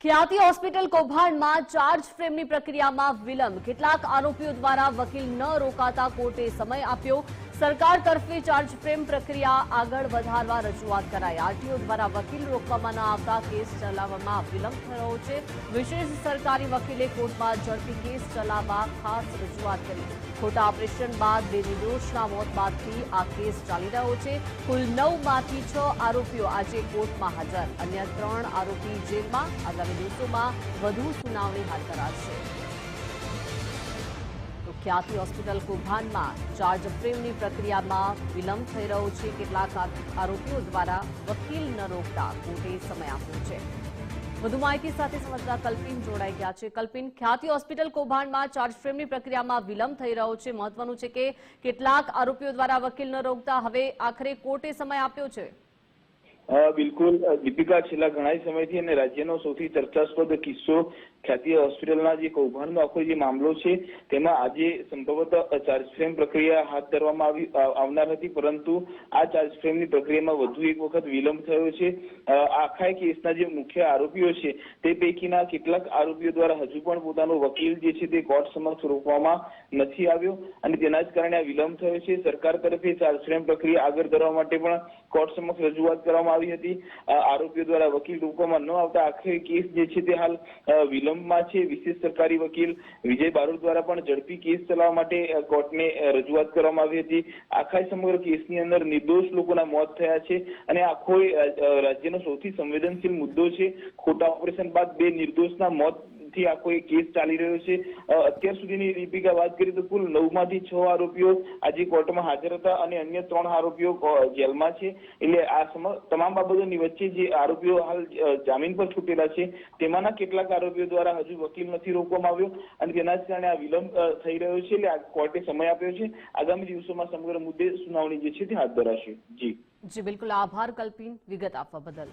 ખ્યાતિ હોસ્પિટલ કૌભાંડમાં ચાર્જ ફ્રેમની પ્રક્રિયામાં વિલંબ. કેટલાક આરોપીઓ દ્વારા વકીલ ન રોકાતા કોર્ટે સમય આપ્યો. સરકાર તરફે ચાર્જ ફ્રેમ પ્રક્રિયા આગળ વધારવા રજૂઆત કરાઈ. આરટીઓ દ્વારા વકીલ રોકવામાં ન આવતા કેસ ચલાવવામાં વિલંબ થયો છે. વિશેષ સરકારી વકીલે કોર્ટમાં ઝડપી કેસ ચલાવવા ખાસ રજૂઆત કરી. ખોટા ઓપરેશન બાદ બે નિર્દોષના મોત બાદથી આ કેસ ચાલી રહ્યો છે. કુલ 9માંથી 6 આરોપીઓ આજે કોર્ટમાં હાજર. અન્ય 3 આરોપી જેલમાં. આગામી દિવસોમાં વધુ સુનાવણી હાથ ધરાશે. તો ખ્યાતિ હોસ્પિટલ કૌભાંડમાં ચાર્જ ફ્રેમની પ્રક્રિયામાં વિલંબ થઈ રહ્યો છે. કેટલાક આરોપીઓ દ્વારા વકીલ ન રોકતા કોર્ટે સમય આપ્યો છે. વધુ માહિતી સાથે સંવાદદાતા કલ્પિન જોડાઈ ગયા છે. કલ્પિન, ખ્યાતિ હોસ્પિટલ કૌભાંડમાં ચાર્જ ફ્રેમની પ્રક્રિયામાં વિલંબ થઈ રહ્યો છે. મહત્વનું છે કે કેટલાક આરોપીઓ દ્વારા વકીલ ન રોકતા હવે આખરે કોર્ટે સમય આપ્યો છે. બિલકુલ દીપિકા, છેલ્લા ઘણા સમયથી અને રાજ્યનો સૌથી ચર્ચાસ્પદ કિસ્સો ખ્યાતિ હોસ્પિટલના જે કૌભાંડનો આખો જે મામલો છે તેમાં આજે સંભવતઃ ચાર્જ ફ્રેમ પ્રક્રિયા હાથ ધરવામાં આવનાર હતી, પરંતુ આ ચાર્જ ફ્રેમની પ્રક્રિયામાં વધુ એક વખત વિલંબ થયો છે. આખા કેસના જે મુખ્ય આરોપીઓ છે તે પૈકીના કેટલાક આરોપીઓ દ્વારા હજુ પણ પોતાનો વકીલ જે છે તે કોર્ટ સમક્ષ રોકવામાં નથી આવ્યો અને તેના જ કારણે આ વિલંબ થયો છે. સરકાર તરફે ચાર્જ ફ્રેમ પ્રક્રિયા આગળ ધરવા માટે પણ કોર્ટ સમક્ષ રજૂઆત કરવામાં આવી હતી. આરોપીઓ દ્વારા વકીલ રોકવામાં ન આવતા આખરે કેસ જે છે તે હાલ વિલંબમાં છે. વિશેષ સરકારી વકીલ વિજય બારોટ દ્વારા પણ ઝડપી કેસ ચલાવવા માટે કોર્ટને રજૂઆત કરવામાં આવી હતી. આખા સમગ્ર કેસની અંદર નિર્દોષ લોકોના મોત થયા છે અને આખો રાજ્યનો સૌથી સંવેદનશીલ મુદ્દો છે. ખોટા ઓપરેશન બાદ બે નિર્દોષના મોત થી આખો એક કેસ ચાલી રહ્યો છે. અત્યાર સુધીની દીપિકા વાત કરીએ તો કુલ 9માંથી 6 આરોપીઓ આજે કોર્ટમાં હાજર હતા અને અન્ય 3 આરોપીઓ જેલમાં છે. એટલે આ તમામ બાબતોની વચ્ચે જે આરોપીઓ હાલ જામીન પર છૂટેલા છે તેમાંના કેટલાક આરોપીઓ દ્વારા હજુ વકીલ નથી રોકવામાં આવ્યો અને તેના જ કારણે આ વિલંબ થઈ રહ્યો છે. એટલે કોર્ટે સમય આપ્યો છે. આગામી દિવસોમાં સમગ્ર મુદ્દે સુનાવણી જે છે તે હાથ ધરાશે. જી બિલકુલ. આભાર કલ્પિન, વિગત આપવા બદલ.